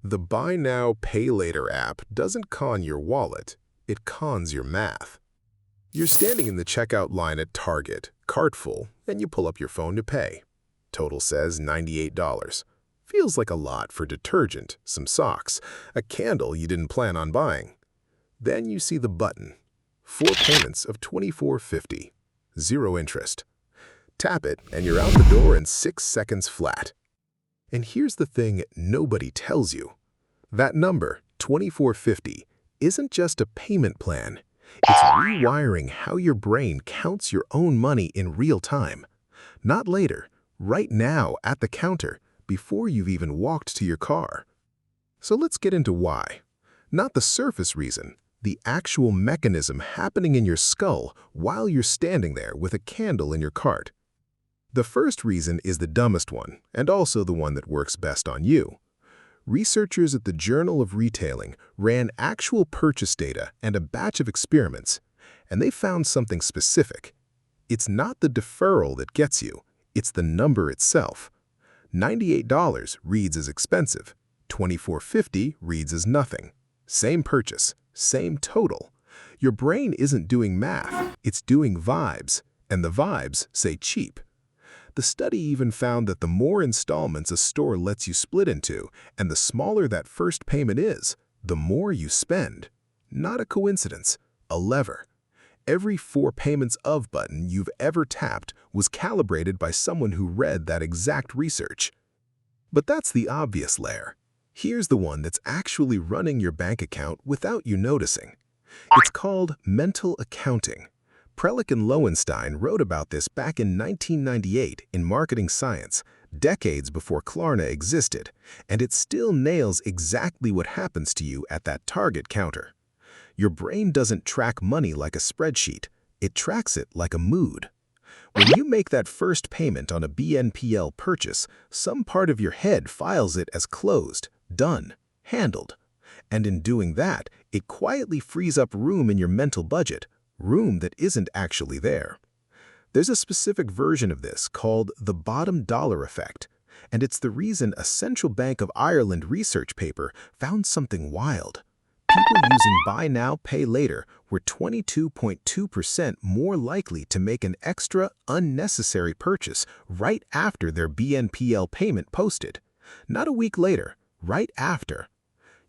The Buy Now, Pay Later app doesn't con your wallet, it cons your math. You're standing in the checkout line at Target, cart full, and you pull up your phone to pay. Total says $98. Feels like a lot for detergent, some socks, a candle you didn't plan on buying. Then you see the button. 4 payments of $24.50. 0 interest. Tap it, and you're out the door in 6 seconds flat. And here's the thing nobody tells you. That number, $24.50, isn't just a payment plan. It's rewiring how your brain counts your own money in real time. Not later, right now at the counter, before you've even walked to your car. So let's get into why. Not the surface reason, the actual mechanism happening in your skull while you're standing there with a candle in your cart. The first reason is the dumbest one, and also the one that works best on you. Researchers at the Journal of Retailing ran actual purchase data and a batch of experiments, and they found something specific. It's not the deferral that gets you, it's the number itself. $98 reads as expensive, $24.50 reads as nothing. Same purchase, same total. Your brain isn't doing math, it's doing vibes, and the vibes say cheap. The study even found that the more installments a store lets you split into, and the smaller that first payment is, the more you spend. Not a coincidence, a lever. Every 4 payments of button you've ever tapped was calibrated by someone who read that exact research. But that's the obvious layer. Here's the one that's actually running your bank account without you noticing. It's called mental accounting. Prelick and Lowenstein wrote about this back in 1998 in Marketing Science, decades before Klarna existed, and it still nails exactly what happens to you at that Target counter. Your brain doesn't track money like a spreadsheet, it tracks it like a mood. When you make that first payment on a BNPL purchase, some part of your head files it as closed, done, handled. And in doing that, it quietly frees up room in your mental budget, room that isn't actually there. There's a specific version of this called the bottom dollar effect, and it's the reason a Central Bank of Ireland research paper found something wild. People using Buy Now, Pay Later were 22.2% more likely to make an extra, unnecessary purchase right after their BNPL payment posted. Not a week later, right after.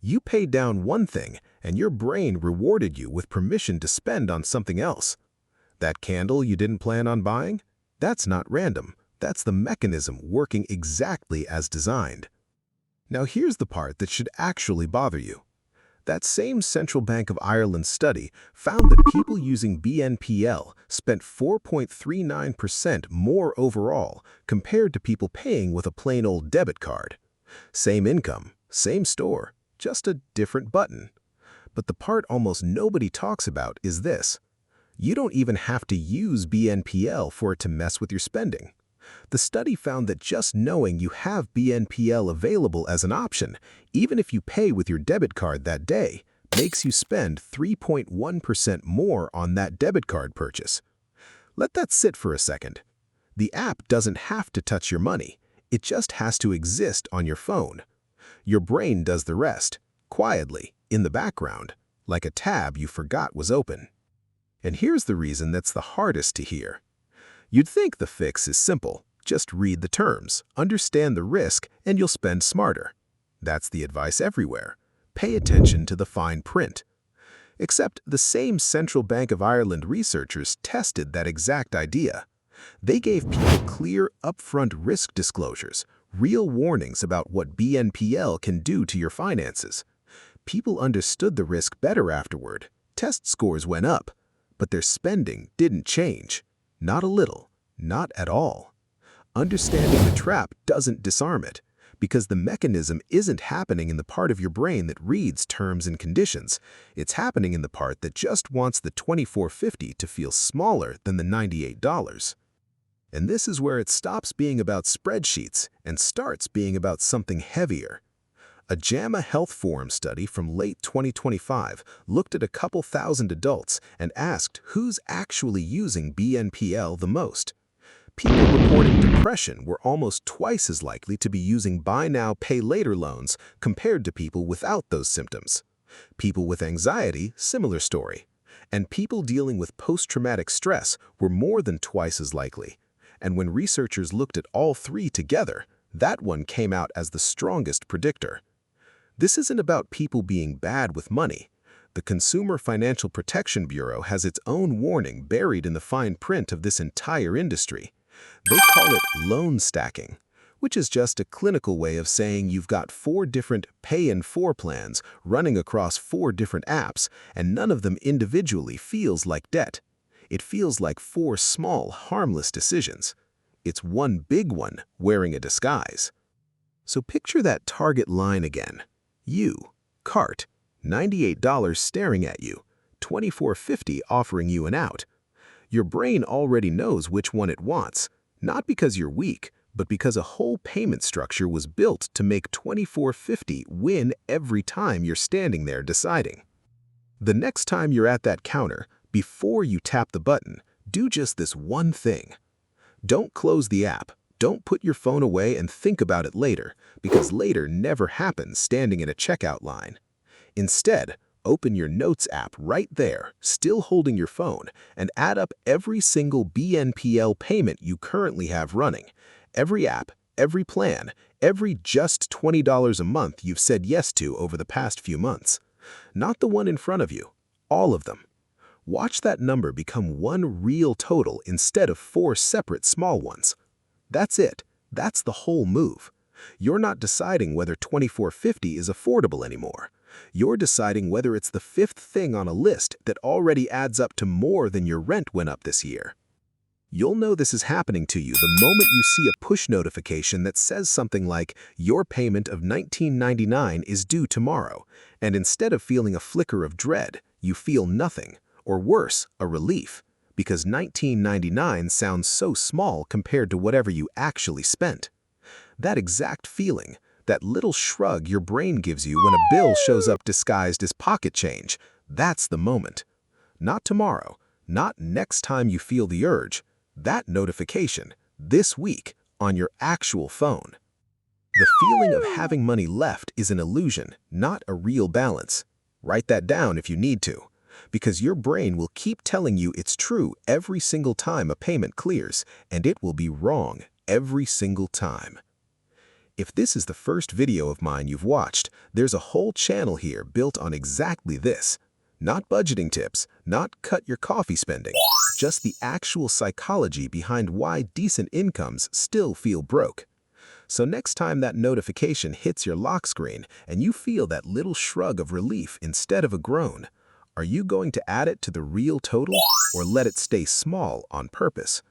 You paid down one thing, and your brain rewarded you with permission to spend on something else. That candle you didn't plan on buying? That's not random. That's the mechanism working exactly as designed. Now here's the part that should actually bother you. That same Central Bank of Ireland study found that people using BNPL spent 4.39% more overall compared to people paying with a plain old debit card. Same income, same store, just a different button. But the part almost nobody talks about is this. You don't even have to use BNPL for it to mess with your spending. The study found that just knowing you have BNPL available as an option, even if you pay with your debit card that day, makes you spend 3.1% more on that debit card purchase. Let that sit for a second. The app doesn't have to touch your money. It just has to exist on your phone. Your brain does the rest, quietly, in the background, like a tab you forgot was open. And here's the reason that's the hardest to hear. You'd think the fix is simple. Just read the terms, understand the risk, and you'll spend smarter. That's the advice everywhere. Pay attention to the fine print. Except the same Central Bank of Ireland researchers tested that exact idea. They gave people clear, upfront risk disclosures, real warnings about what BNPL can do to your finances. People understood the risk better afterward. Test scores went up, but their spending didn't change. Not a little, not at all. Understanding the trap doesn't disarm it, because the mechanism isn't happening in the part of your brain that reads terms and conditions. It's happening in the part that just wants the $24.50 to feel smaller than the $98. And this is where it stops being about spreadsheets and starts being about something heavier. A JAMA Health Forum study from late 2025 looked at a couple thousand adults and asked who's actually using BNPL the most. People reporting depression were almost twice as likely to be using buy now, pay later loans compared to people without those symptoms. People with anxiety, similar story. And people dealing with post-traumatic stress were more than twice as likely. And when researchers looked at all three together, that one came out as the strongest predictor. This isn't about people being bad with money. The Consumer Financial Protection Bureau has its own warning buried in the fine print of this entire industry. They call it loan stacking, which is just a clinical way of saying you've got 4 different pay-in-4 plans running across 4 different apps, and none of them individually feels like debt. It feels like 4 small, harmless decisions. It's one big one wearing a disguise. So picture that target line again. You, cart, $98 staring at you, $24.50 offering you an out. Your brain already knows which one it wants, not because you're weak, but because a whole payment structure was built to make $24.50 win every time you're standing there deciding. The next time you're at that counter, before you tap the button, do just this one thing. Don't close the app. Don't put your phone away and think about it later, because later never happens standing in a checkout line. Instead, open your Notes app right there, still holding your phone, and add up every single BNPL payment you currently have running. Every app, every plan, every just $20 a month you've said yes to over the past few months. Not the one in front of you, all of them. Watch that number become one real total instead of 4 separate small ones. That's it. That's the whole move. You're not deciding whether $24.50 is affordable anymore. You're deciding whether it's the 5th thing on a list that already adds up to more than your rent went up this year. You'll know this is happening to you the moment you see a push notification that says something like, your payment of $19.99 is due tomorrow, and instead of feeling a flicker of dread, you feel nothing, or worse, a relief, because $19.99 sounds so small compared to whatever you actually spent. That exact feeling, that little shrug your brain gives you when a bill shows up disguised as pocket change, that's the moment. Not tomorrow, not next time you feel the urge. That notification, this week, on your actual phone. The feeling of having money left is an illusion, not a real balance. Write that down if you need to, because your brain will keep telling you it's true every single time a payment clears, and it will be wrong every single time. If this is the first video of mine you've watched, there's a whole channel here built on exactly this. Not budgeting tips, not cut your coffee spending, just the actual psychology behind why decent incomes still feel broke. So next time that notification hits your lock screen and you feel that little shrug of relief instead of a groan, are you going to add it to the real total or let it stay small on purpose?